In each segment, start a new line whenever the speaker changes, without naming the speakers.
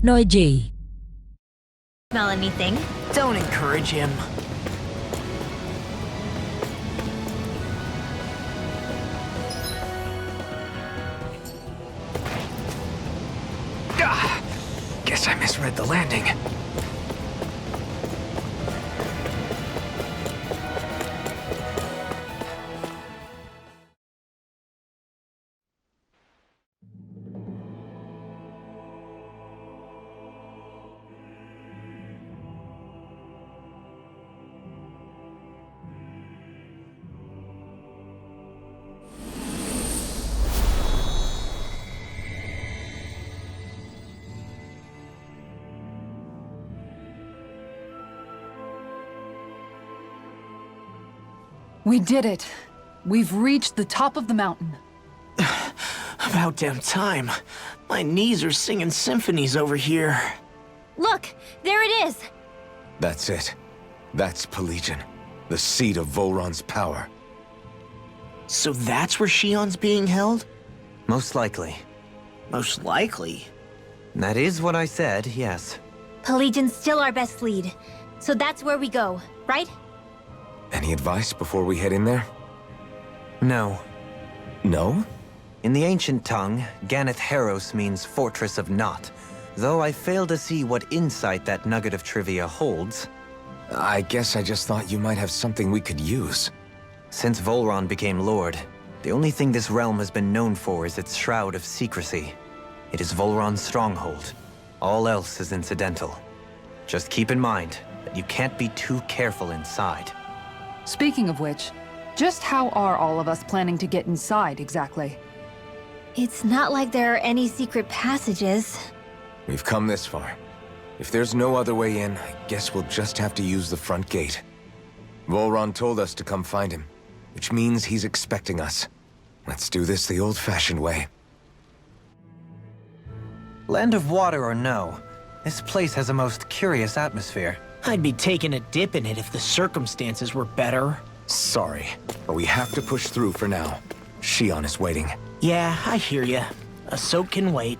NoeG.
Smell anything?
Don't encourage him.
Guess I misread the landing.
We did it. We've reached the top of the mountain.
About damn time. My knees are singing symphonies over here.
Look, there it is.
That's it. That's Pelegion, the seat of Volron's power.
So that's where Shion's being held?
Most likely.
Most likely.
That is what I said, yes.
Pelagian's still our best lead. So that's where we go, right?
Any advice before we head in there?
No.
No?
In the ancient tongue, Ganeth Heros means Fortress of Naught, though I fail to see what insight that nugget of trivia holds.
I guess I just thought you might have something we could use.
Since Volron became Lord, the only thing this realm has been known for is its shroud of secrecy. It is Volron's stronghold. All else is incidental. Just keep in mind that you can't be too careful inside.
Speaking of which, just how are all of us planning to get inside exactly?
It's not like there are any secret passages.
We've come this far. If there's no other way in, I guess we'll just have to use the front gate. Volron told us to come find him, which means he's expecting us. Let's do this the old-fashioned way.
Land of water or no, this place has a most curious atmosphere.
I'd be taking a dip in it if the circumstances were better.
Sorry, but we have to push through for now. Shion is waiting.
Yeah, I hear ya. A soak can wait.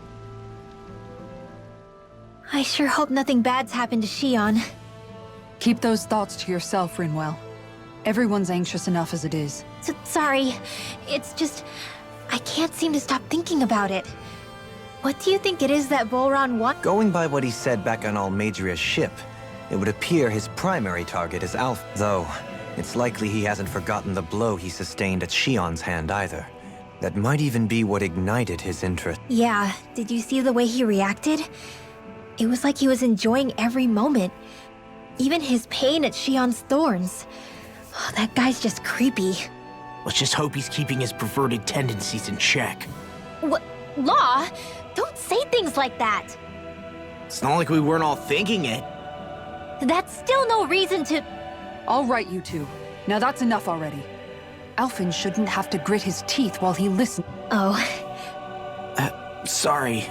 I sure hope nothing bad's happened to Shion.
Keep those thoughts to yourself, Rinwell. Everyone's anxious enough as it is.
Sorry. It's just... I can't seem to stop thinking about it. What do you think it is that Volron wants?
Going by what he said back on Almadria's ship, it would appear his primary target is Alphen. Though, it's likely he hasn't forgotten the blow he sustained at Shion's hand either. That might even be what ignited his interest.
Yeah, did you see the way he reacted? It was like he was enjoying every moment. Even his pain at Shion's thorns. Oh, that guy's just creepy.
Let's just hope he's keeping his perverted tendencies in check.
What? Law? Don't say things like that!
It's not like we weren't all thinking it.
That's still no reason to...
All right, you two. Now that's enough already. Alphen shouldn't have to grit his teeth while he listens.
Oh.
Sorry.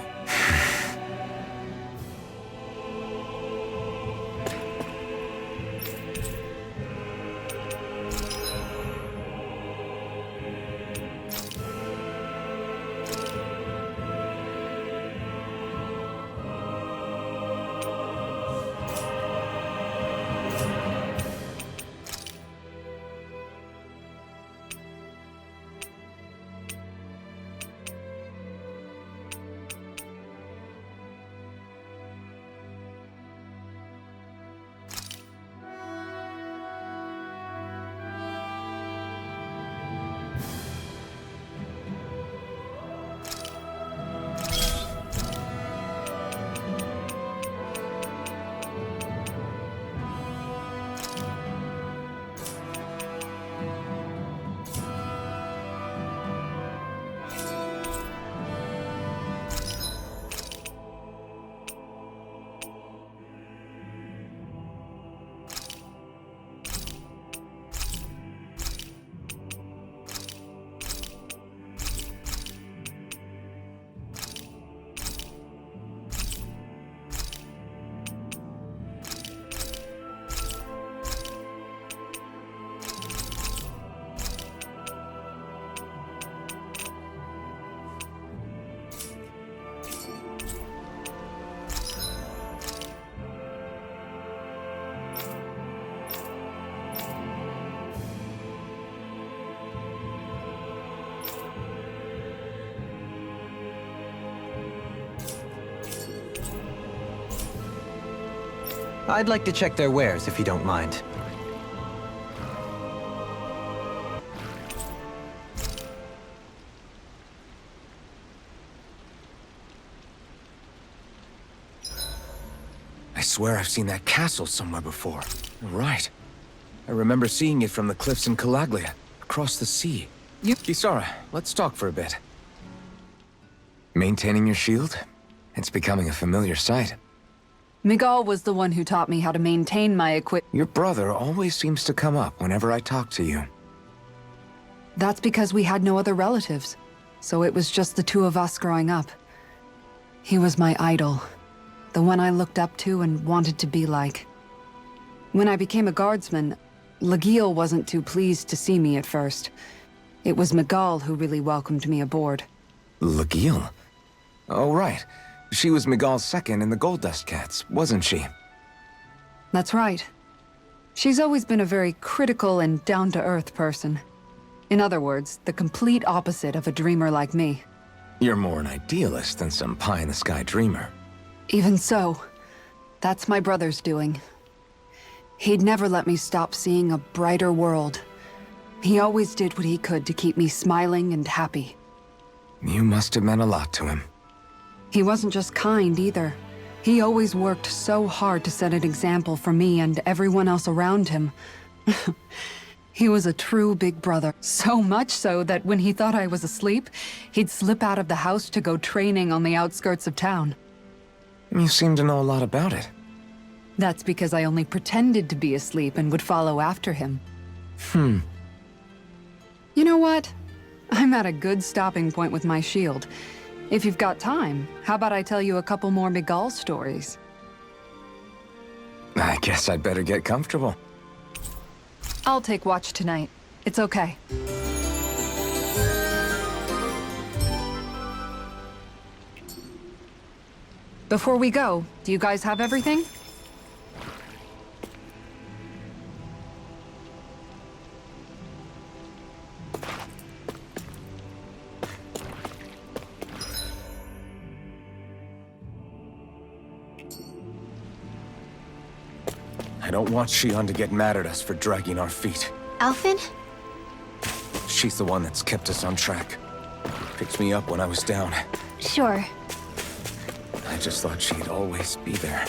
I'd like to check their wares if you don't mind.
I swear I've seen that castle somewhere before. Right. I remember seeing it from the cliffs in Calaglia, across the sea. Kisara, let's talk for a bit. Maintaining your shield? It's becoming a familiar sight.
Miguel was the one who taught me how to maintain my
Your brother always seems to come up whenever I talk to you.
That's because we had no other relatives. So it was just the two of us growing up. He was my idol. The one I looked up to and wanted to be like. When I became a guardsman, Lagiel wasn't too pleased to see me at first. It was Miguel who really welcomed me aboard.
Lagiel? Oh, right. She was Miguel's second in the Gold Dust Cats, wasn't she?
That's right. She's always been a very critical and down-to-earth person. In other words, the complete opposite of a dreamer like me.
You're more an idealist than some pie-in-the-sky dreamer.
Even so, that's my brother's doing. He'd never let me stop seeing a brighter world. He always did what he could to keep me smiling and happy.
You must have meant a lot to him.
He wasn't just kind either. He always worked so hard to set an example for me and everyone else around him. He was a true big brother. So much so that when he thought I was asleep, he'd slip out of the house to go training on the outskirts of town.
You seem to know a lot about it.
That's because I only pretended to be asleep and would follow after him. You know what? I'm at a good stopping point with my shield. If you've got time, how about I tell you a couple more Miguel stories?
I guess I'd better get comfortable.
I'll take watch tonight. It's okay. Before we go, do you guys have everything?
I don't want Shion to get mad at us for dragging our feet.
Alphen?
She's the one that's kept us on track. Picked me up when I was down.
Sure.
I just thought she'd always be there.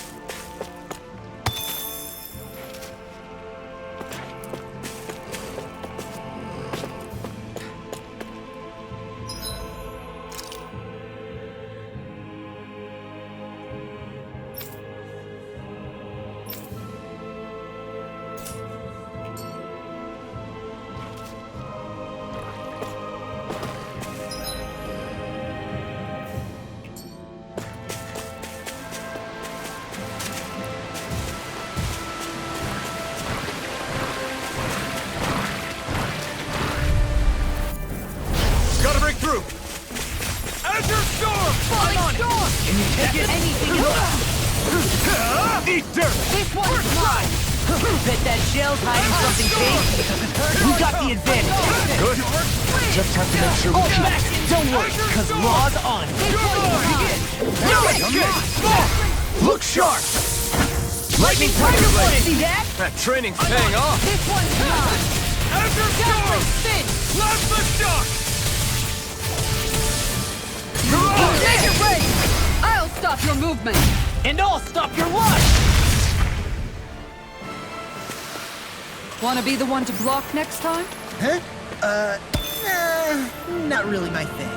Gotta break through! Azure Storm!
Falling storm!
Can you take it?
Anything
Eat dirt!
This one's mine!
Bet that shell's hiding something tasty. We got the advantage.
Good.
Just have to make sure we keep
Back. Don't worry, cause law's on.
Look sharp!
Lightning Tiger Blade! See that?
That training's paying off!
This one's mine!
Azure Storm!
Spin!
Blast the shock!
Take it break! I'll stop your movement!
And I'll stop your luck!
Wanna be the one to block next time?
Huh? Not really my thing.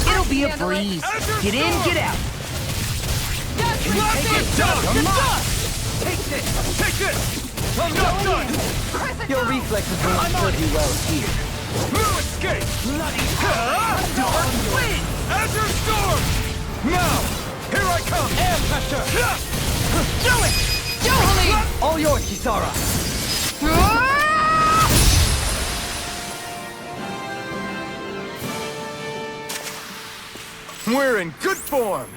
It'll be a breeze. Get in, get out.
Take it! Come on!
Take this!
Take this! I'm not done!
Your reflexes will serve you well here.
No escape!
Bloody
Dark
win!
Azure Storm! Now! Here I come!
Air pressure!
Do it! Jolie!
All yours, Kisara.
We're in good form!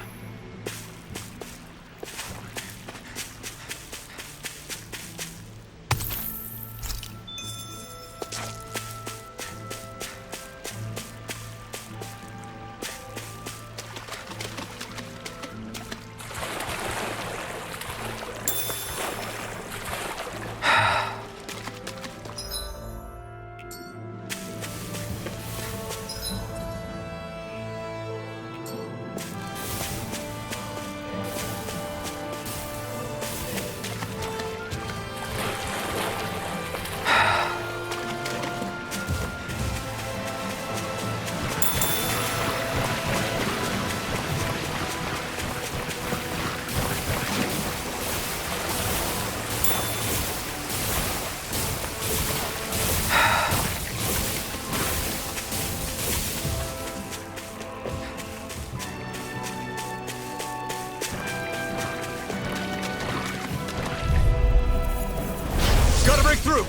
Gotta break through!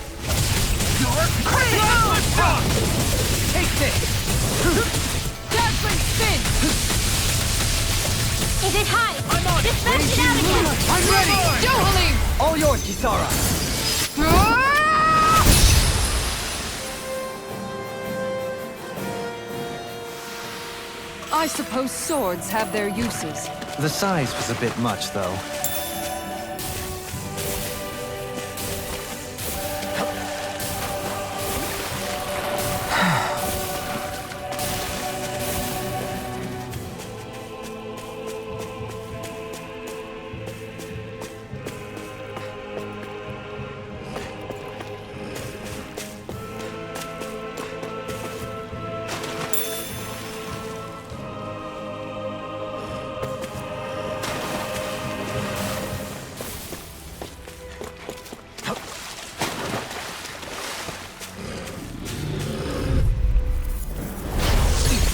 Crazy
Let's rock!
Take this! Dazzling spin!
Is it high?
I'm on it!
Dispatch it out again!
I'm ready! Johalim! All yours, Kisara!
I suppose swords have their uses.
The size was a bit much, though.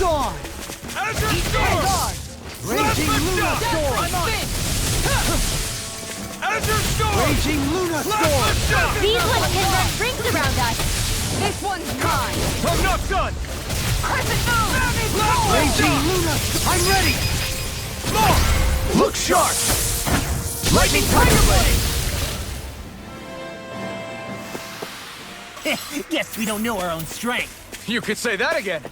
Gone!
Azure Storm!
Raging Luna Storm!
I'm on it! Azure Storm!
Raging Luna Storm!
These ones can run rings around us!
This one's mine!
I'm not done!
Crescent Moon!
Raging
Luna! I'm ready!
Look sharp! Lightning Tiger Blade!
Guess we don't know our own strength.
You could say that again!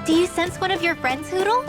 Do you sense one of your friends, Hoodle?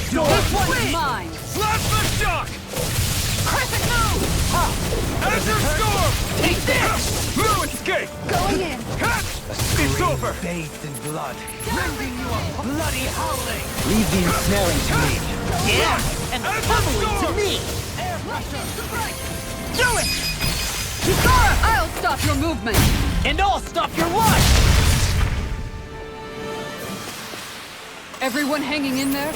storm!
This one's mine!
Slap the shock!
Crescent move!
Azure storm!
Take this!
No escape!
Going in!
It's over!
Bathed in blood, rending you a bloody howling! Leave the ensnaring to me! Yeah! And the pummeling to me! Air pressure! Do it! Kisara!
I'll stop your movement!
And I'll stop your life!
Everyone hanging in there?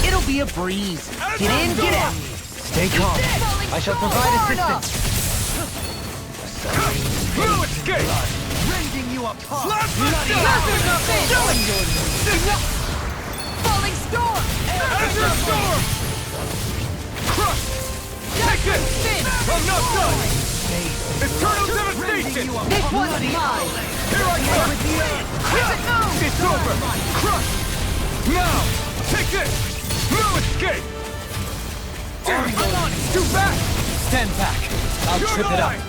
It'll be a breeze. Get in, get out. Stay calm. I shall provide assistance.
No escape!
Rending you apart.
Slap the shock!
Falling storm!
Azure storm! Crush! Take it! I'm not done! Eternal devastation!
This one's mine!
Here I come! It's over! Crush! Now! Take this! No escape! I'm on it! Too back!
Stand back. I'll
You're
trip it up.
mine!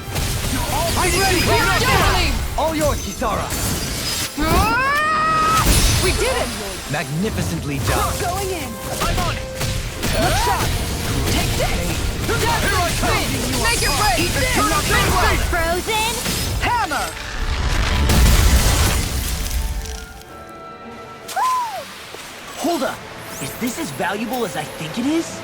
I'm ready.
Juggling!
All yours, Kisara.
We did it!
Magnificently done.
Going in!
I'm on it!
Shot! Take this!
Here I come!
Make it break!
Eternal devastation!
Frozen?
Hammer!
Hold up. Is this as valuable as I think it is?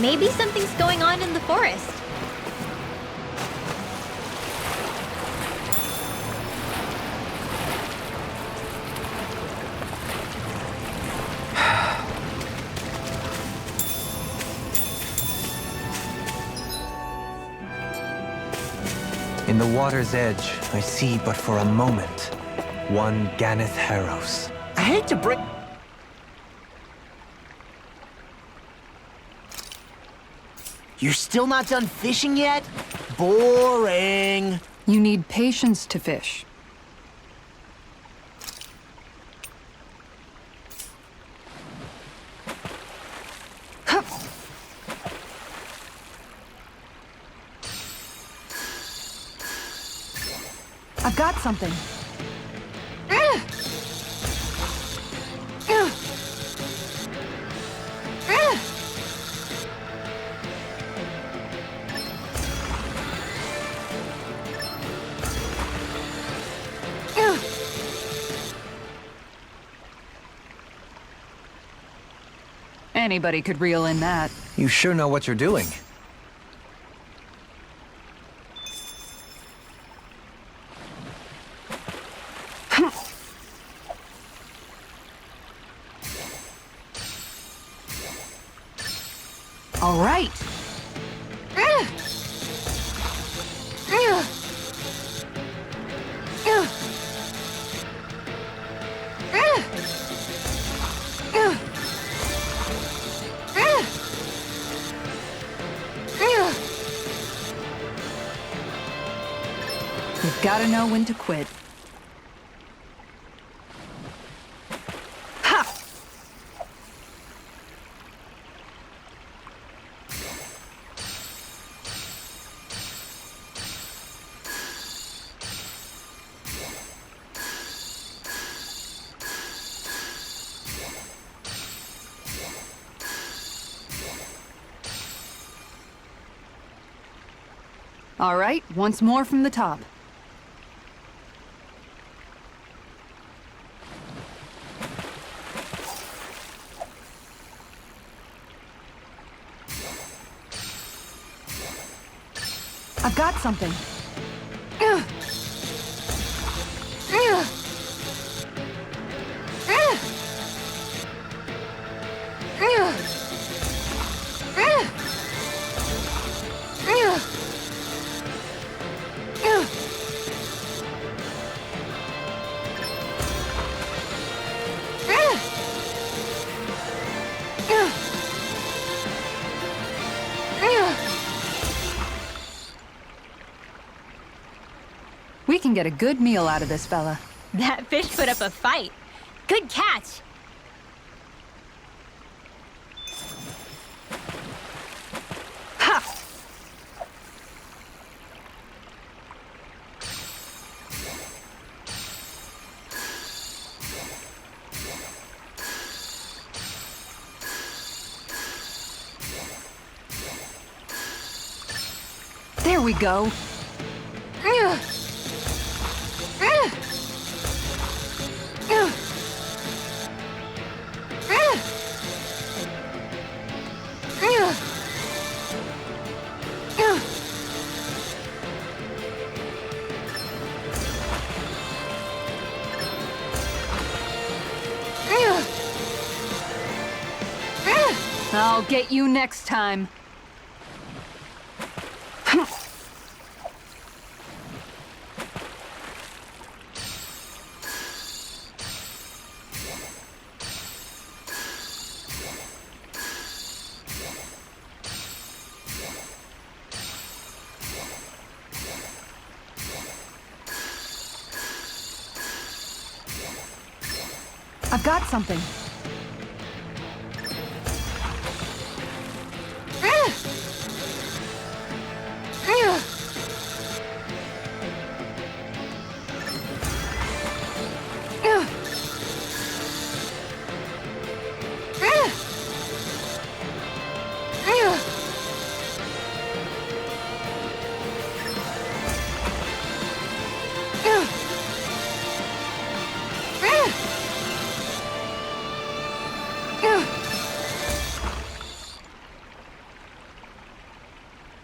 Maybe something's going on in the forest.
In the water's edge, I see but for a moment one Ganeth Haros.
I hate to break... You're still not done fishing yet? Boring.
You need patience to fish. I've got something. Anybody could reel in that.
You sure know what you're doing.
All right. gotta know when to quit. Ha! All right, once more from the top. I've got something. We can get a good meal out of this fella.
That fish put up a fight. Good catch.
Ha! There we go. I'll get you next time. I've got something.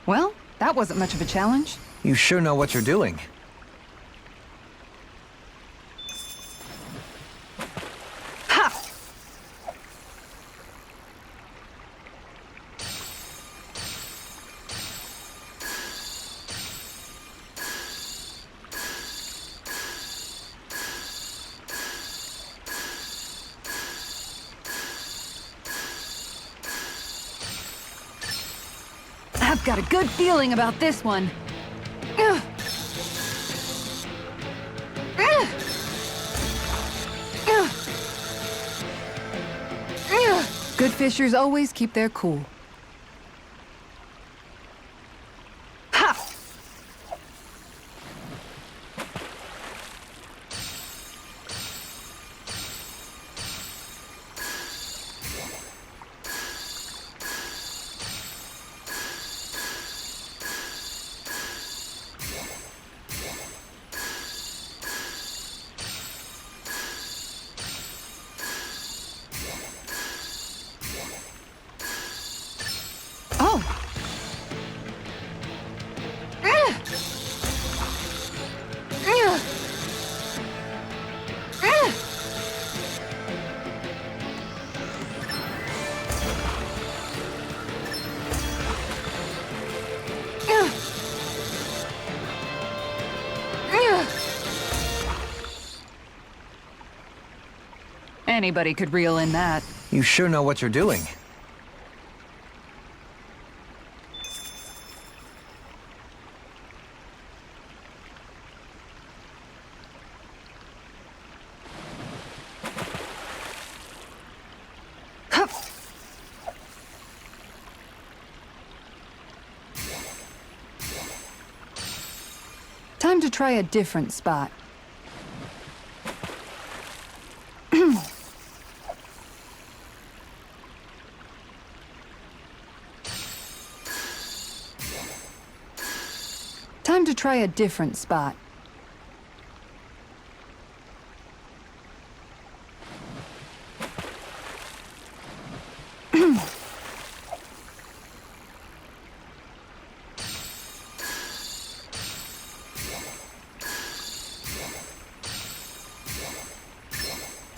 Well, that wasn't much of a challenge.
You sure know what you're doing.
Ha! I've got a good feeling about this one. Good fishers always keep their cool. Ha! Oh! Anybody could reel in that.
You sure know what you're doing.
Time to try a different spot. Time to try a different spot.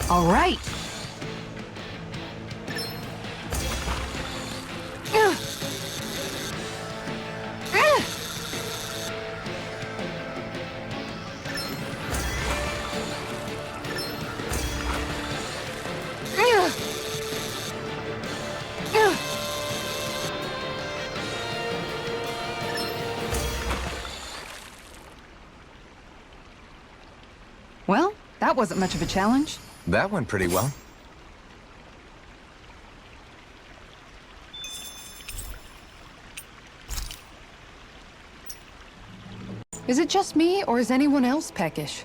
All right. Well, that wasn't much of a challenge.
That went pretty well.
Is it just me, or is anyone else peckish?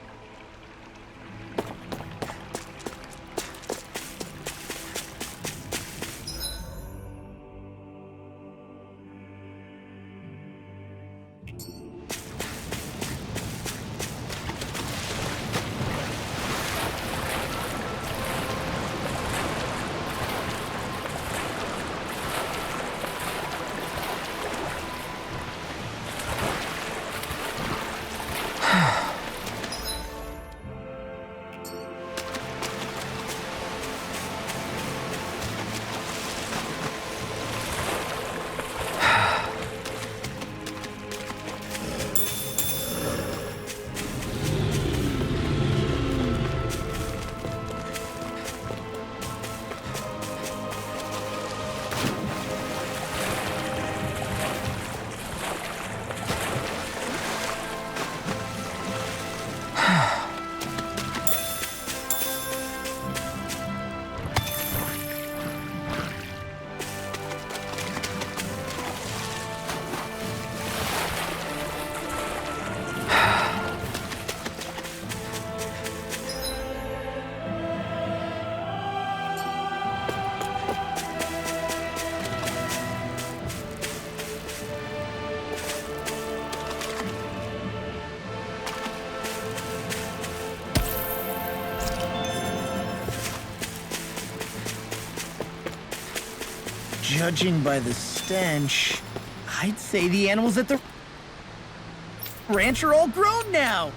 Judging by the stench, I'd say the animals at the ranch are all grown now.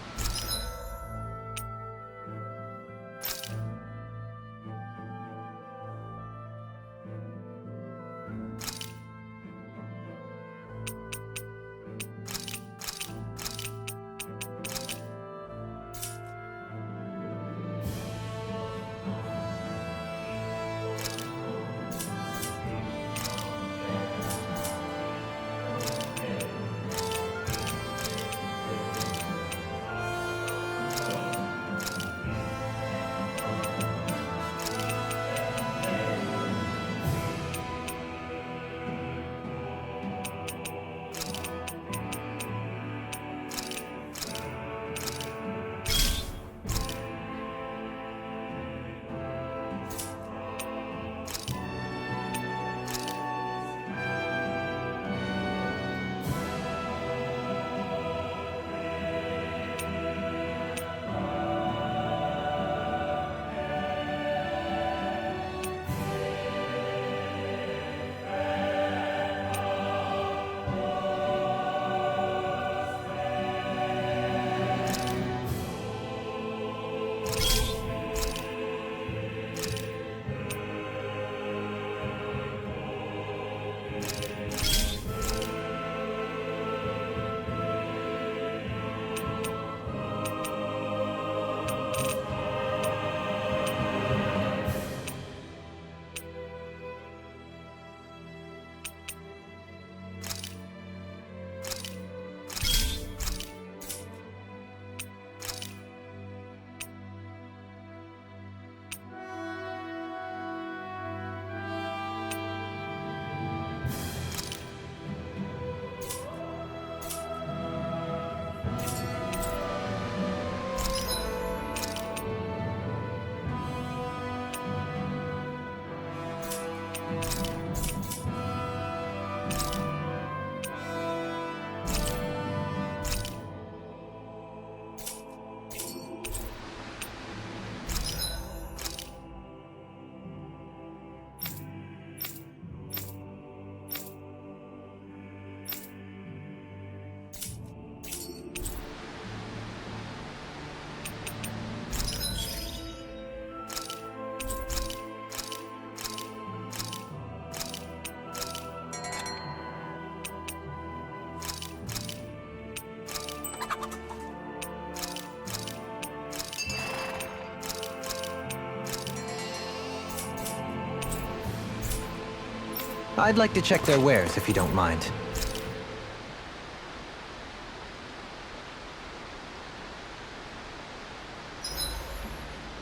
I'd like to check their wares, if you don't mind.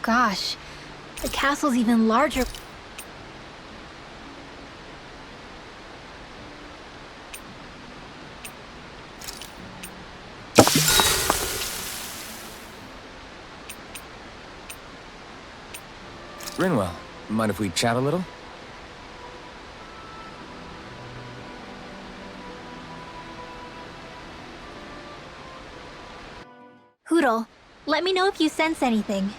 Gosh, the castle's even larger.
Rinwell, mind if we chat a little?
Hoodle, let me know if you sense anything.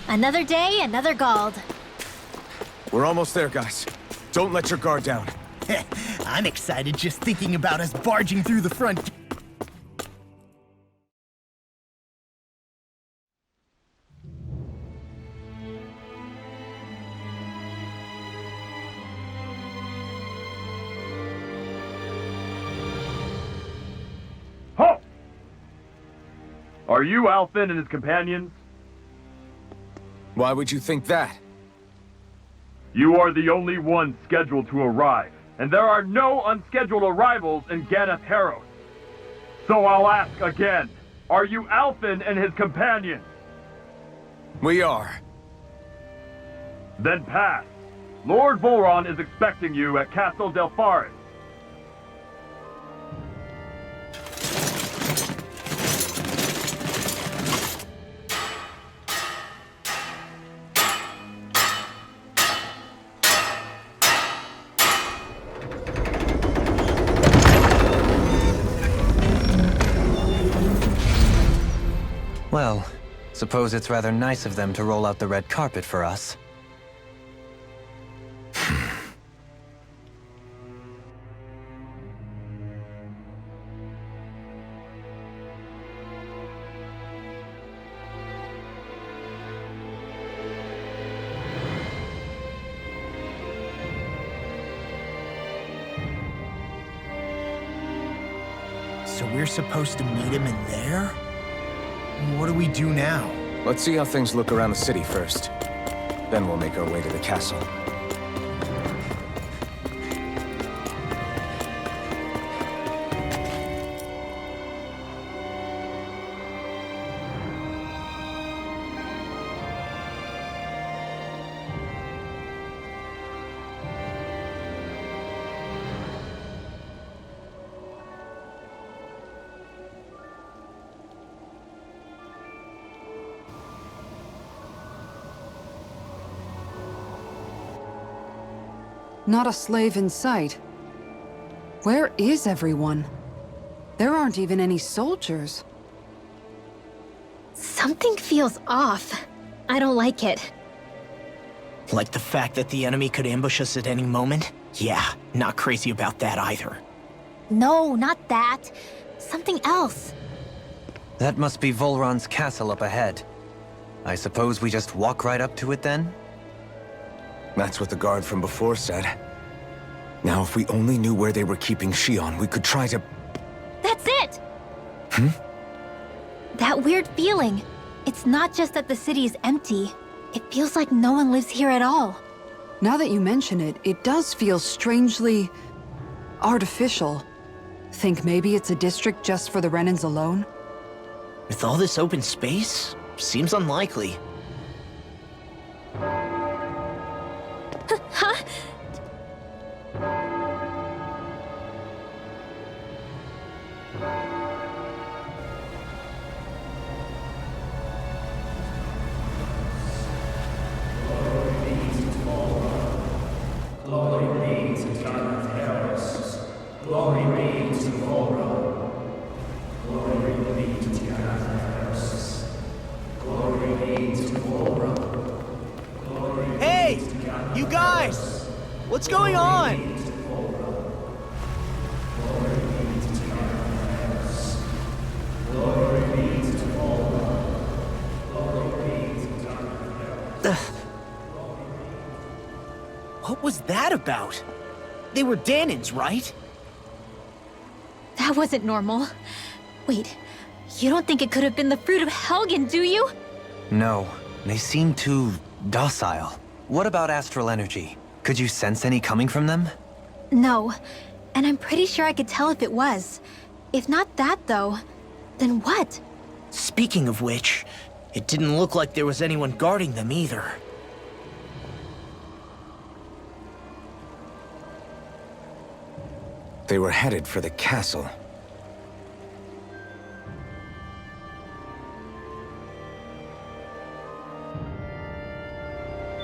Another day, another Gald.
We're almost there, guys. Don't let your guard down.
I'm excited just thinking about us barging through the front.
Halt! Are you Alphen and his companions?
Why would you think that?
You are the only one scheduled to arrive, and there are no unscheduled arrivals in Ganath Harrows. So I'll ask again, are you Alphen and his companions?
We are.
Then pass. Lord Volron is expecting you at Castle del Fharis.
Well, suppose it's rather nice of them to roll out the red carpet for us.
So we're supposed to meet him in there? What do we do now?
Let's see how things look around the city first. Then we'll make our way to the castle.
Not a slave in sight. Where is everyone? There aren't even any soldiers.
Something feels off. I don't like it.
Like the fact that the enemy could ambush us at any moment? Yeah, not crazy about that either.
No, not that. Something else.
That must be Volron's castle up ahead. I suppose we just walk right up to it then?
That's what the guard from before said. Now, if we only knew where they were keeping Shion, we could try to...
That's it! That weird feeling. It's not just that the city is empty. It feels like no one lives here at all.
Now that you mention it, it does feel strangely... artificial. Think maybe it's a district just for the Renans alone?
With all this open space? Seems unlikely.
Huh?
Hey! You guys! What's going on? What was that about? They were Danans, right?
That wasn't normal. Wait, You don't think it could have been the fruit of Helgen, do you?
No, they seem too docile. What about astral energy? Could you sense any coming from them?
No, and I'm pretty sure I could tell if it was. If not that, though, then what?
Speaking of which, it didn't look like there was anyone guarding them either.
They were headed for the castle.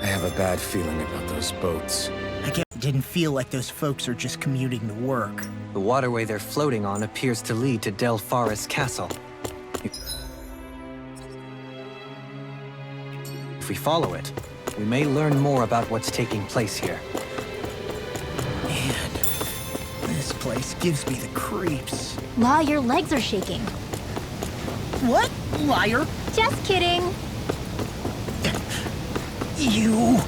I have a bad feeling about those boats.
I guess it didn't feel like those folks are just commuting to work.
The waterway they're floating on appears to lead to Fharis Castle. If we follow it, we may learn more about what's taking place here.
Man, this place gives me the creeps.
Law, your legs are shaking.
What? Liar!
Just kidding.
You...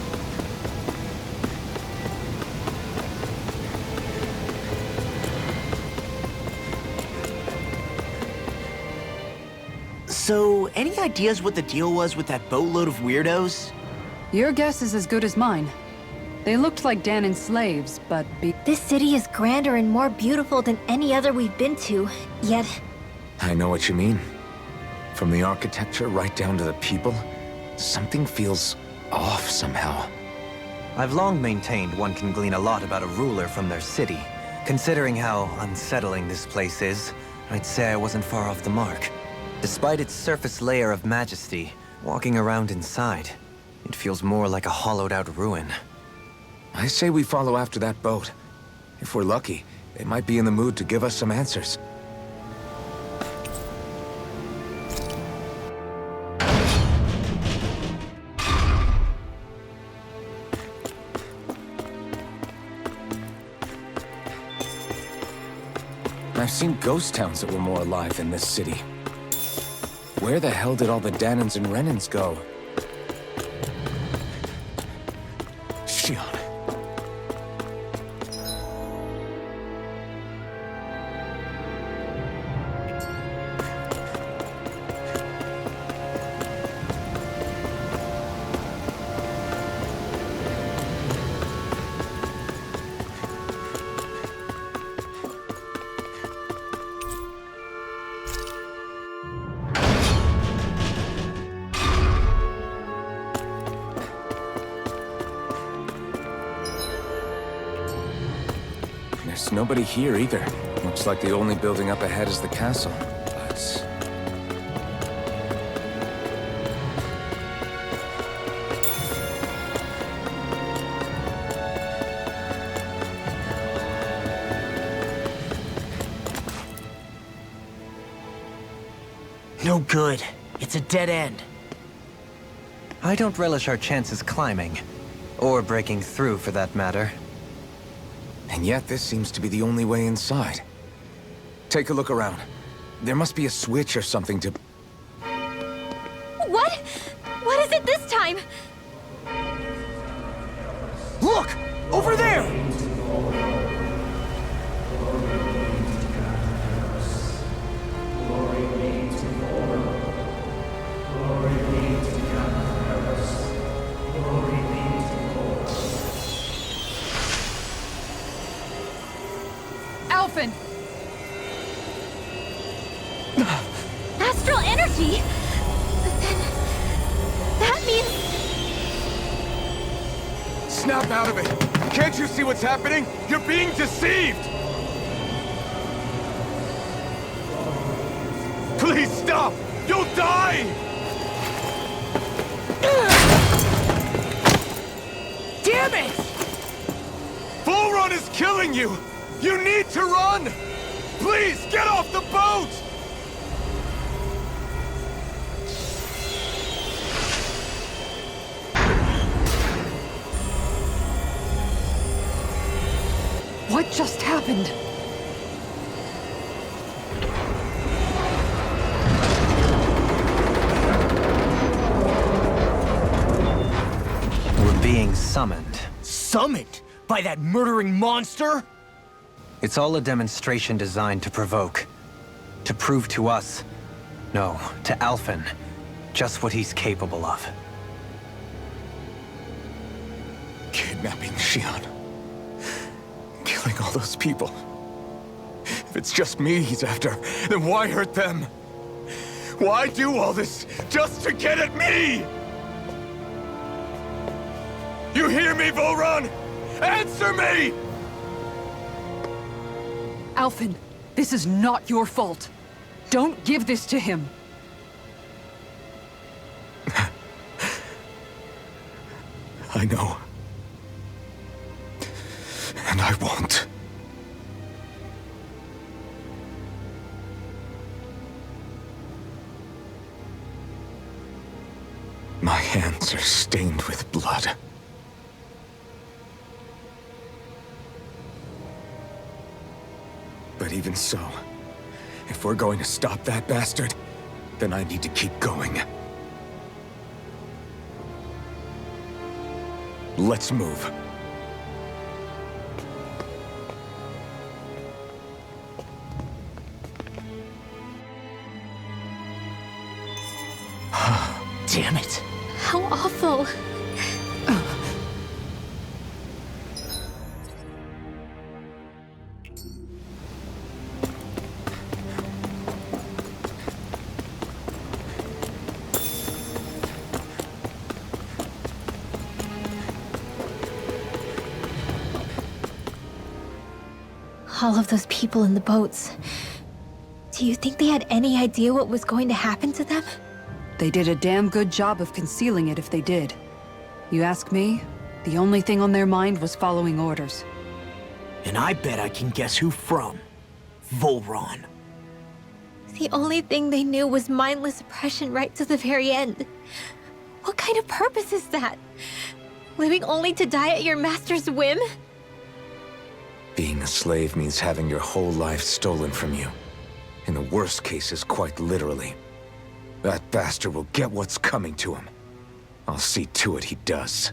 So, any ideas what the deal was with that boatload of weirdos?
Your guess is as good as mine. They looked like Danan's slaves, but
This city is grander and more beautiful than any other we've been to, yet...
I know what you mean. From the architecture right down to the people, something feels off somehow.
I've long maintained one can glean a lot about a ruler from their city. Considering how unsettling this place is, I'd say I wasn't far off the mark. Despite its surface layer of majesty, walking around inside, it feels more like a hollowed-out ruin.
I say we follow after that boat. If we're lucky, they might be in the mood to give us some answers. I've seen ghost towns that were more alive than this city. Where the hell did all the Danans and Renans go? Shion. There's nobody here either. Looks like the only building up ahead is the castle. But...
No good. It's a dead end.
I don't relish our chances climbing. Or breaking through, for that matter.
And yet this seems to be the only way inside. Take a look around. There must be a switch or something to...
What? What is it this time?
Look! Over there!
Alphen!
Astral energy? Then... that means...
Snap out of it! Can't you see what's happening? You're being deceived! Please stop! You'll die!
Damn it!
Bull Run is killing you! You need to run! Please, get off the boat!
what just happened?
We're being summoned.
Summoned? By that murdering monster?
It's all a demonstration designed to provoke. To prove to us No, to Alphen. Just what he's capable of.
Kidnapping Shion. Killing all those people. If it's just me he's after, then why hurt them? Why do all this just to get at me? You hear me, Volron? Answer me!
Alphen, this is not your fault. Don't give this to him.
I know. And I won't. My hands are stained with blood. But even so, if we're going to stop that bastard, then I need to keep going. Let's move.
Damn it.
How awful. All of those people in the boats. Do you think they had any idea what was going to happen to them?
They did a damn good job of concealing it if they did. You ask me, the only thing on their mind was following orders.
And I bet I can guess who from. Volron.
The only thing they knew was mindless oppression right to the very end. What kind of purpose is that? Living only to die at your master's whim?
Being a slave means having your whole life stolen from you. In the worst cases, quite literally. That bastard will get what's coming to him. I'll see to it he does.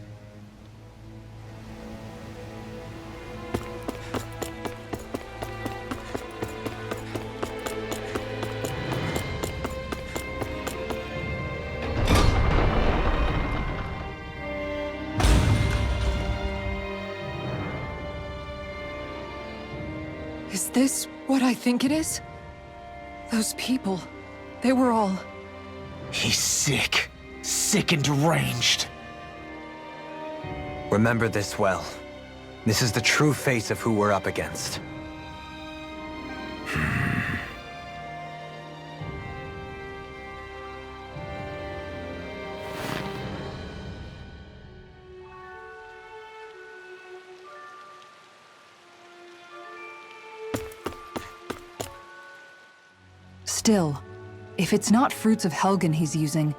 Is this what I think it is? Those people, they were all...
He's sick. Sick and deranged.
Remember this well. This is the true face of who we're up against.
Still, if it's not fruits of Helgen he's using,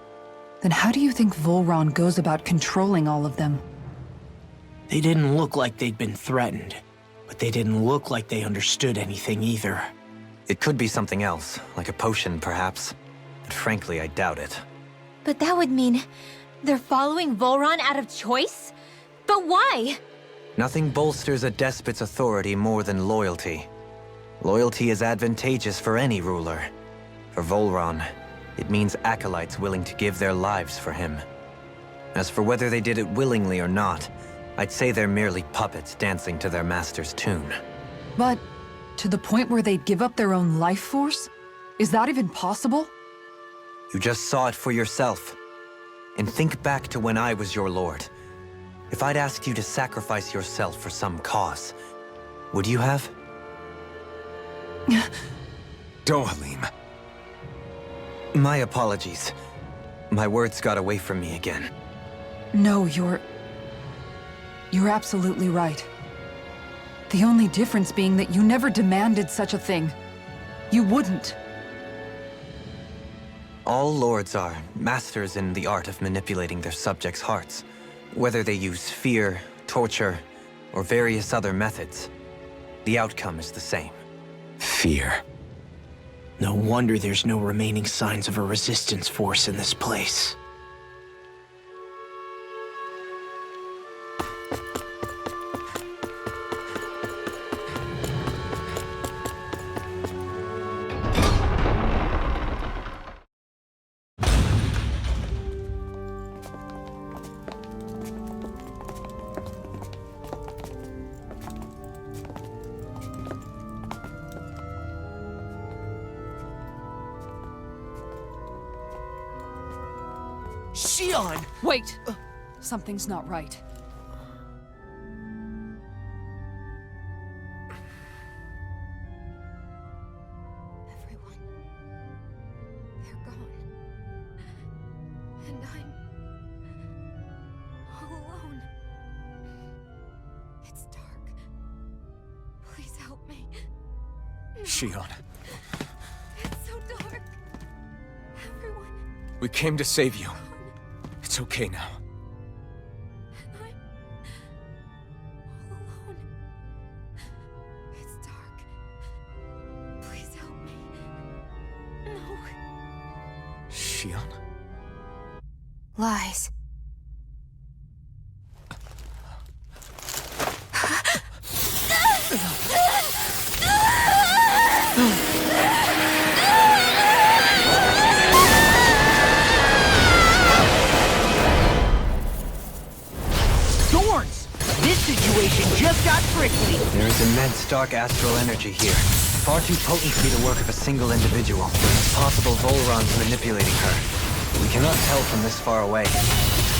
then how do you think Volron goes about controlling all of them?
They didn't look like they'd been threatened, but they didn't look like they understood anything either.
It could be something else, like a potion perhaps. But frankly, I doubt it.
But that would mean they're following Volron out of choice? But why?
Nothing bolsters a despot's authority more than loyalty. Loyalty is advantageous for any ruler. For Volron, it means acolytes willing to give their lives for him. As for whether they did it willingly or not, I'd say they're merely puppets dancing to their master's tune.
But to the point where they'd give up their own life force? Is that even possible?
You just saw it for yourself. And think back to when I was your lord. If I'd asked you to sacrifice yourself for some cause, would you have?
Dohalim.
My apologies. My words got away from me again.
No, you're absolutely right. The only difference being that you never demanded such a thing. You wouldn't.
All lords are masters in the art of manipulating their subjects' hearts. Whether they use fear, torture, or various other methods, the outcome is the same.
Fear.
No wonder there's no remaining signs of a resistance force in this place. Shion!
Wait! Something's not right.
Everyone. They're gone. And I'm all alone. It's dark. Please help me.
Shion,
It's so dark. Everyone.
we came to save you. It's okay now.
And I'm all alone. It's dark. Please help me. No.
Shion?
Lies.
Thorns! This situation just got prickly.
There is immense dark astral energy here. Far too potent to be the work of a single individual. It's possible Volron's manipulating her. We cannot tell from this far away.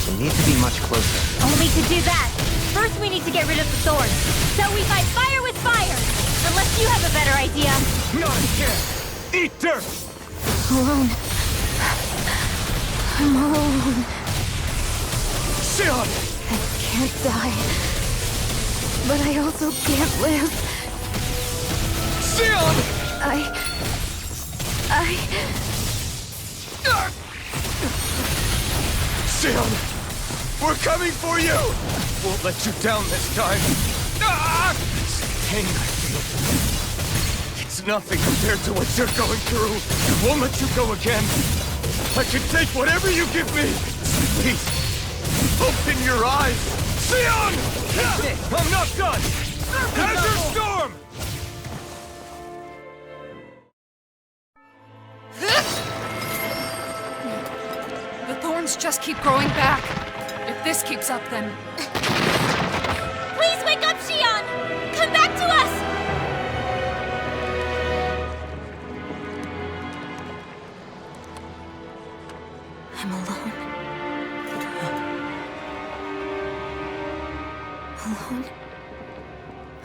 We need to be much closer.
Only to do that, first we need to get rid of the thorns. So we fight fire with fire! Unless you have a better idea.
Not again! Eat dirt!
Alone. I'm all alone.
Shion!
I can't die. But I also can't live.
Shion! Shion! We're coming for you! Won't let you down this time. Ah! Pain I feel. It's nothing compared to what you're going through. I won't let you go again. I can take whatever you give me. Please, open your eyes. Shion! I'm not done! Azure Storm!
The thorns just keep growing back. If this keeps up, then...
Please wake up, Shion! Come back to us! I'm alone. Alone?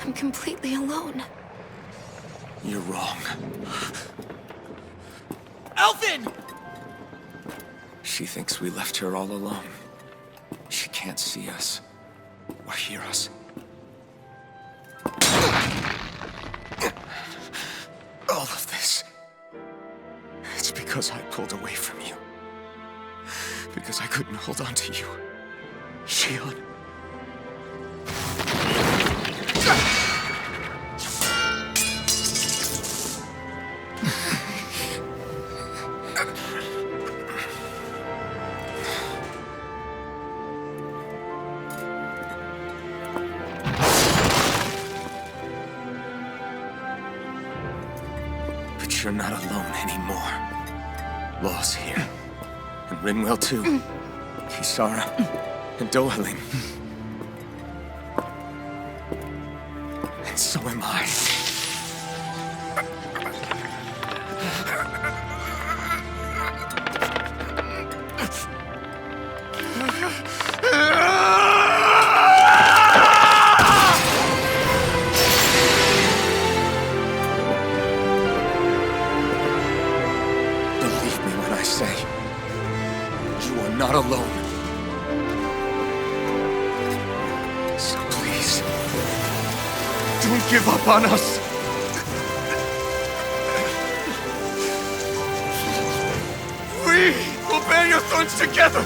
I'm completely alone.
You're wrong.
Alphen!
She thinks we left her all alone. She can't see us or hear us. All of this. It's because I pulled away from you. Because I couldn't hold on to you. Shion. But you're not alone anymore. Law's here. And Rinwell too. Kisara. And Dohaling. And so am I. Believe me when I say, you are not alone. So please, don't give up on us. We will bear your thorns together.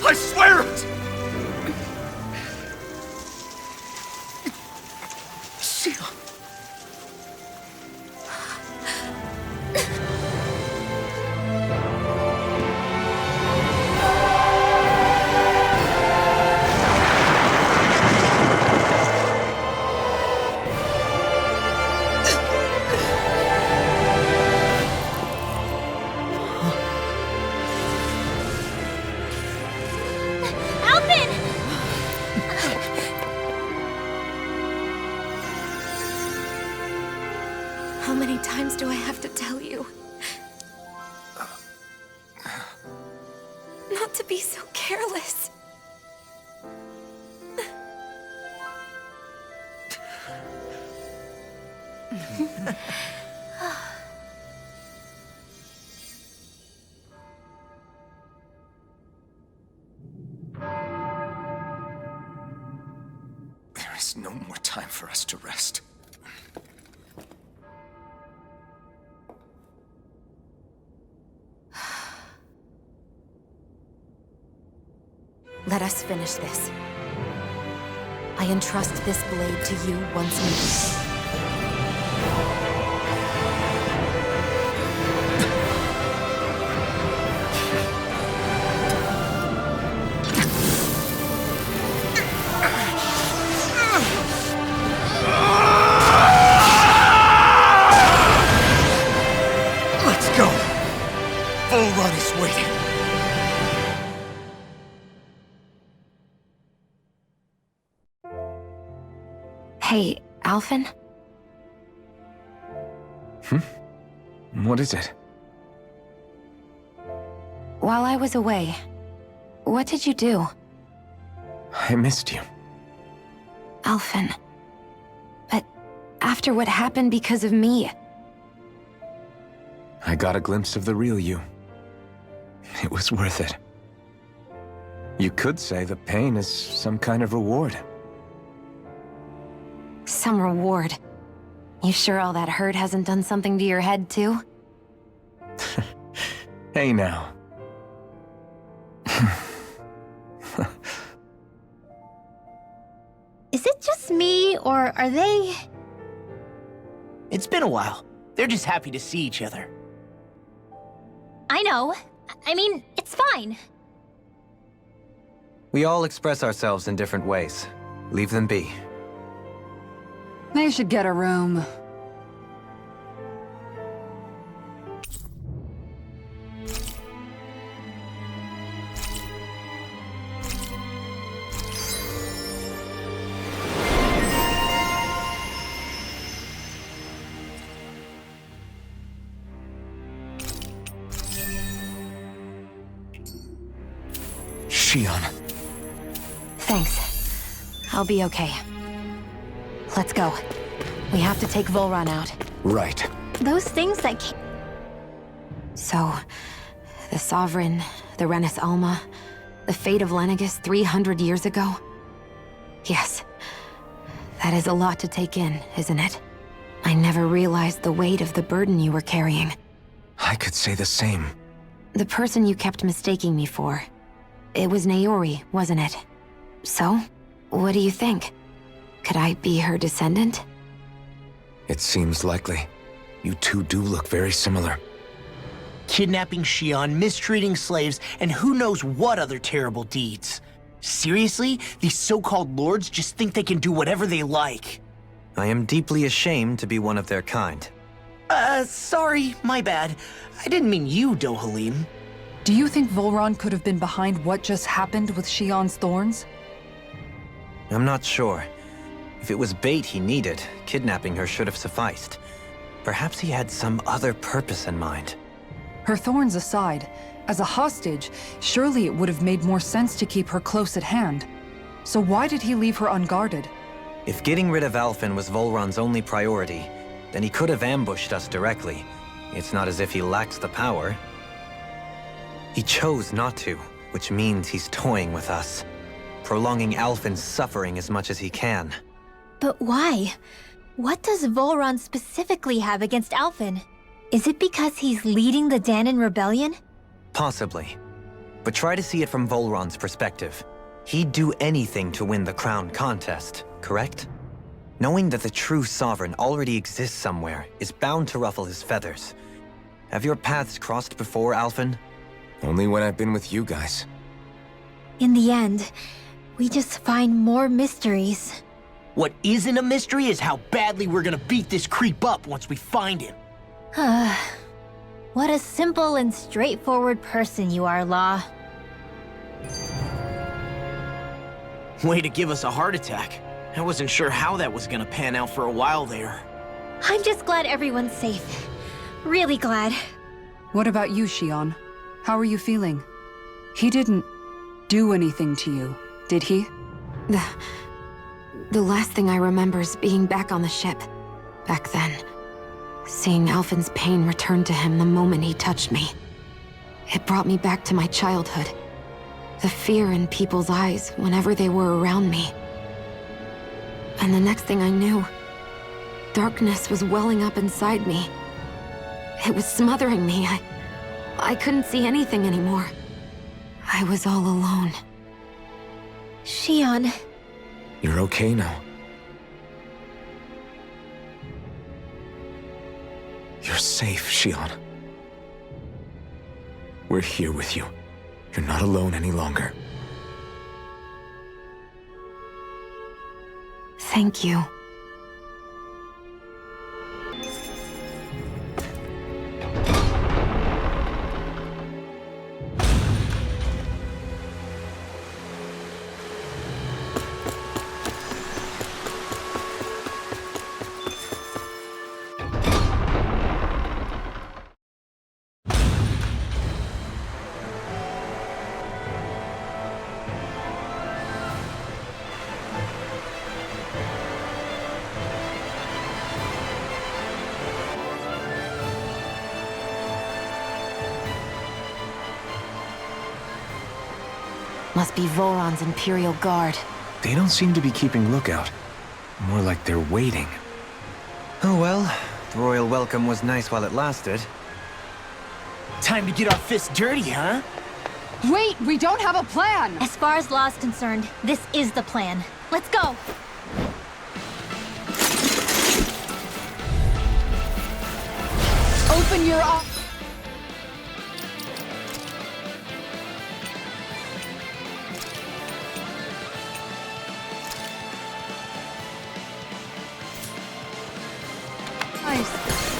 I swear it. Shion.
Alphen! be so careless.
There is no more time for us to rest.
Let us finish this. I entrust this blade to you once more.
Let's go! Volron is waiting.
Hey, Alphen?
What is it?
While I was away, what did you do?
I missed you.
Alphen. But after what happened because of me,
I got a glimpse of the real you. It was worth it. You could say the pain is some kind of reward.
some reward. You sure all that hurt hasn't done something to your head, too?
Hey now.
Is it just me, or are they...
It's been a while. They're just happy to see each other.
I know. I mean, it's fine.
We all express ourselves in different ways. Leave them be.
They should get a room.
Shion.
Thanks. I'll be okay. Let's go. We have to take Volron out.
Right.
Those things that came...
So, the Sovereign, the Renis Alma, the fate of Lenegis 300 years ago? Yes. That is a lot to take in, isn't it? I never realized the weight of the burden you were carrying.
I could say the same.
The person you kept mistaking me for. It was NoeG, wasn't it? So, what do you think? Could I be her descendant?
It seems likely. You two do look very similar.
Kidnapping Shion, mistreating slaves, and who knows what other terrible deeds. Seriously? These so-called lords just think they can do whatever they like.
I am deeply ashamed to be one of their kind.
Sorry, my bad. I didn't mean you, Dohalim.
Do you think Volron could have been behind what just happened with Shion's thorns?
I'm not sure. If it was bait he needed, kidnapping her should have sufficed. Perhaps he had some other purpose in mind.
Her thorns aside, as a hostage, surely it would have made more sense to keep her close at hand. So why did he leave her unguarded?
If getting rid of Alphen was Volron's only priority, then he could have ambushed us directly. It's not as if he lacks the power. He chose not to, which means he's toying with us, prolonging Alphen's suffering as much as he can.
But why? What does Volron specifically have against Alphen? Is it because he's leading the Danon rebellion?
Possibly. But try to see it from Volron's perspective. He'd do anything to win the crown contest, correct? Knowing that the true sovereign already exists somewhere is bound to ruffle his feathers. Have your paths crossed before, Alphen?
Only when I've been with you guys.
In the end, we just find more mysteries.
What isn't a mystery is how badly we're gonna beat this creep up once we find him.
What a simple and straightforward person you are, Law.
Way to give us a heart attack. I wasn't sure how that was gonna pan out for a while there.
I'm just glad everyone's safe. Really glad.
What about you, Shion? How are you feeling? He didn't do anything to you, did he?
The last thing I remember is being back on the ship. Back then. Seeing Alphen's pain return to him the moment he touched me. It brought me back to my childhood. The fear in people's eyes whenever they were around me. And the next thing I knew, darkness was welling up inside me. It was smothering me. I couldn't see anything anymore. I was all alone.
Shion.
You're okay now. You're safe, Shion. We're here with you. You're not alone any longer.
Thank you. Must be Volron's Imperial Guard.
They don't seem to be keeping lookout. More like they're waiting.
Oh well, the royal welcome was nice while it lasted.
Time to get our fists dirty, huh?
Wait, we don't have a plan!
As far as Law's concerned, this is the plan. Let's go!
Open your eyes!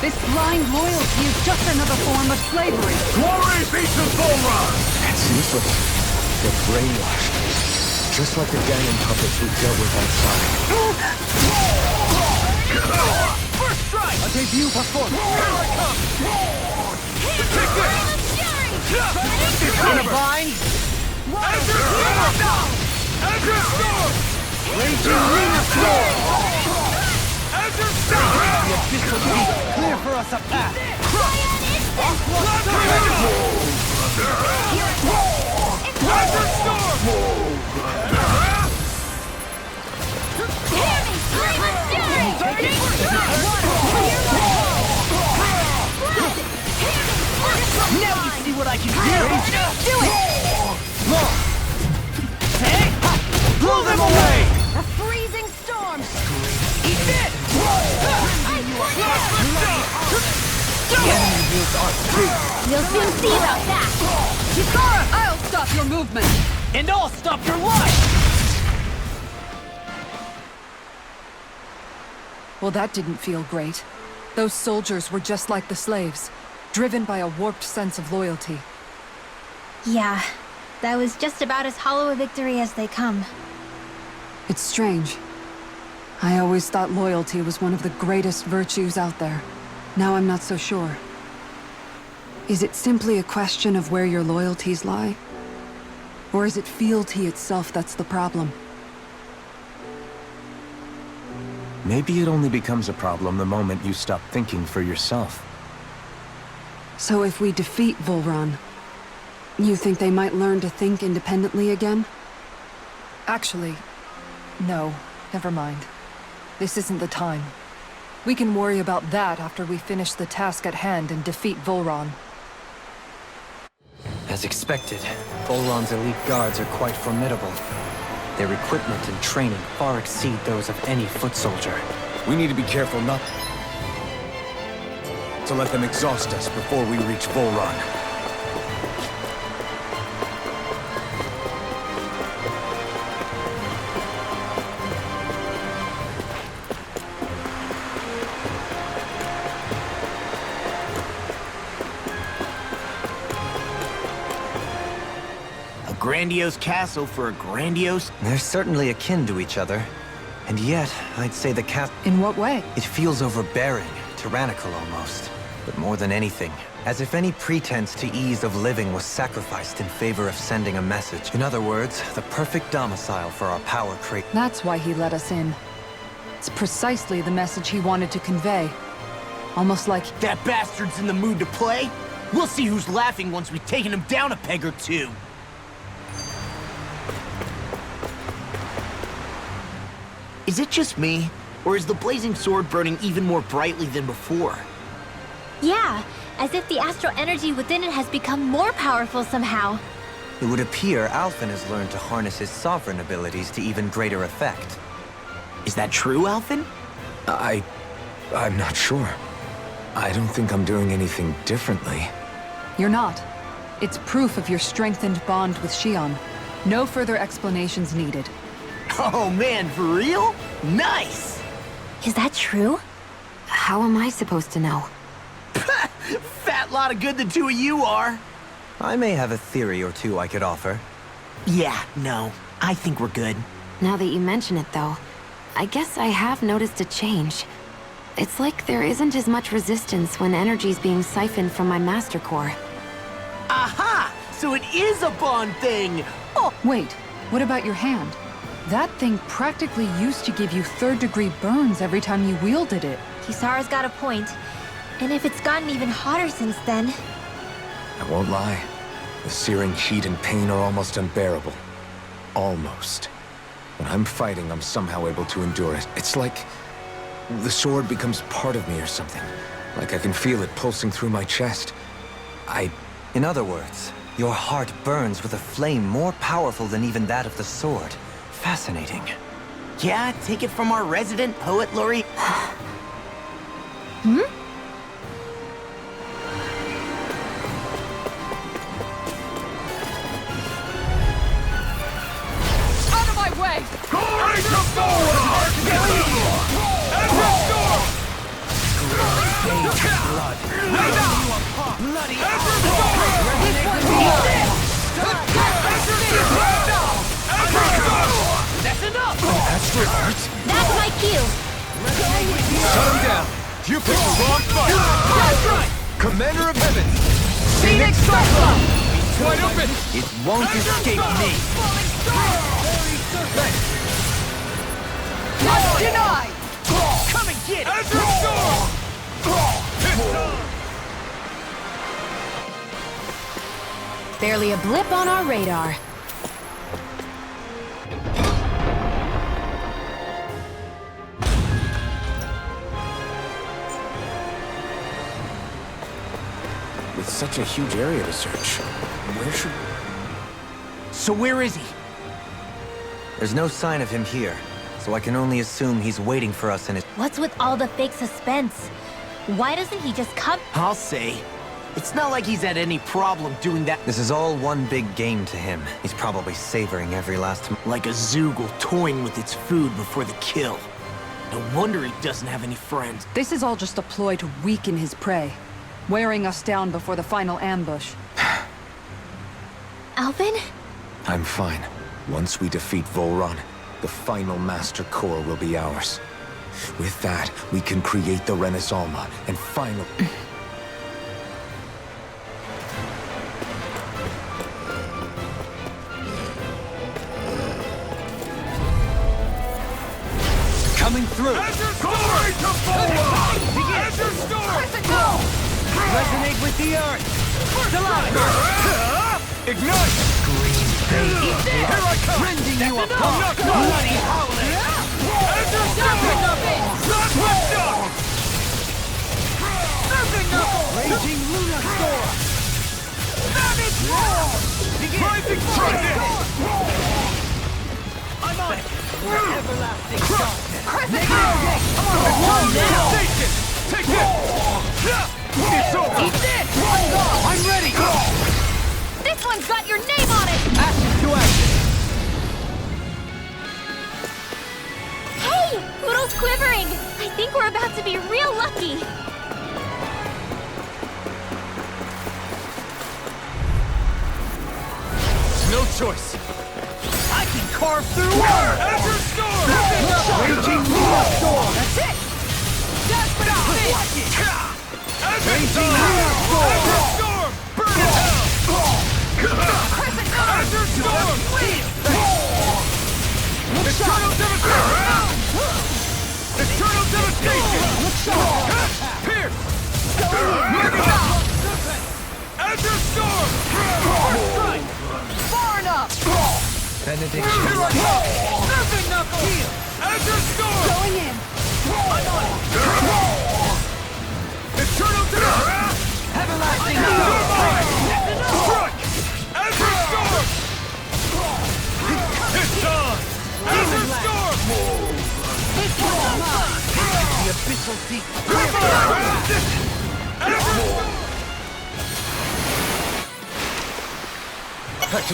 This blind loyalty is just another form of slavery.
Glory be to Volron!
That's useless. They're brainwashed. Just like the gang and puppets we dealt with outside.
First strike! A debut performance! Here I come! Take this!
In a bind?
Azure Storm!
Raging Lunar Storm!
Azure Storm!
The official beat clear for us a path.
Azure Storm!
Now you see what I can do!
Do it!
Hey! Blow them away!
A freezing storm!
Eat this!
You'll soon see about that!
Chikara, I'll stop your movement!
And I'll stop your life!
Well, that didn't feel great. Those soldiers were just like the slaves, driven by a warped sense of loyalty.
Yeah, that was just about as hollow a victory as they come.
It's strange. I always thought loyalty was one of the greatest virtues out there. Now I'm not so sure. Is it simply a question of where your loyalties lie? Or is it fealty itself that's the problem?
Maybe it only becomes a problem the moment you stop thinking for yourself.
So if we defeat Volron, you think they might learn to think independently again?
Actually, no. Never mind. This isn't the time. We can worry about that after we finish the task at hand and defeat Volron.
As expected, Volron's elite guards are quite formidable. Their equipment and training far exceed those of any foot soldier.
We need to be careful not to let them exhaust us before we reach Volron.
Grandiose castle for a grandiose...
They're certainly akin to each other. And yet, I'd say the
In what way?
It feels overbearing, tyrannical almost. But more than anything, As if any pretense to ease of living was sacrificed in favor of sending a message. In other words, the perfect domicile for our power crate.
That's why he let us in. It's precisely the message he wanted to convey. Almost like...
That bastard's in the mood to play? We'll see who's laughing once we've taken him down a peg or two. Is it just me? Or is the blazing sword burning even more brightly than before?
Yeah, as if the astral energy within it has become more powerful somehow.
It would appear Alphen has learned to harness his sovereign abilities to even greater effect.
Is that true, Alphen?
I'm not sure. I don't think I'm doing anything differently.
You're not. It's proof of your strengthened bond with Shion. No further explanations needed.
Oh man, for real? Nice!
Is that true?
How am I supposed to know?
Fat lot of good the two of you are.
I may have a theory or two I could offer.
Yeah, no. I think we're good.
Now that you mention it, though, I guess I have noticed a change. It's like there isn't as much resistance when energy's being siphoned from my Master Core.
Aha! So it is a bond thing! Oh!
Wait, what about your hand? That thing practically used to give you third-degree burns every time you wielded it.
Kisara's got a point. And if it's gotten even hotter since then...
I won't lie. The searing heat and pain are almost unbearable. Almost. When I'm fighting, I'm somehow able to endure it. It's like... the sword becomes part of me or something. Like I can feel it pulsing through my chest.
In other words, your heart burns with a flame more powerful than even that of the sword. Fascinating.
Yeah, take it from our resident poet laureate.
Hmm?
Out of my way!
That's enough!
That's my cue!
Shut him down! You picked the wrong fight!
That's right!
Commander of Heaven!
Phoenix Cyclone!
It's wide open!
It won't escape me!
Denied! Come and get it!
Barely a blip on our radar.
With such a huge area to search, where should...
So where is he?
There's no sign of him here, so I can only assume he's waiting for us in his...
What's with all the fake suspense? Why doesn't he just come?
I'll say. It's not like he's had any problem doing that.
This is all one big game to him. He's probably savoring every last...
Like a Zoogle toying with its food before the kill. No wonder he doesn't have any friends.
This is all just a ploy to weaken his prey, wearing us down before the final ambush.
Alphen?
I'm fine. Once we defeat Volron, the final Master Core will be ours. With that, we can create the Renis Alma, and finally...
Coming through!
Resonate with the earth!
Ignite!
Green baby! Here I come! Rending you apart! Bloody howling! Raging Luna Storm!
Rising Trident!
I'm on it! Everlasting darkness!
Take it! Take it! It's over!
Eat this! I'm ready!
This one's got your name on it!
Ashes to ashes!
Hey! Poodle's quivering! I think we're about to be real lucky!
No choice!
I can carve through her!
Azure Storm!
Raging Luna Storm! That's it! That's what I think!
Changing Azure Storm! Burn it down! Azure Storm! Eternal Devastation! Eternal Devastation! Pierce! Azure Storm!
Strike! Far enough!
Benediction.
Surfing knuckle! Heal!
Azure Storm!
Going in! I'm on it!
Eternal Devastation!
Everlasting
Strike! Azure Storm! It's on! Azure Storm!
This one's mine!
The abyssal deep.
I can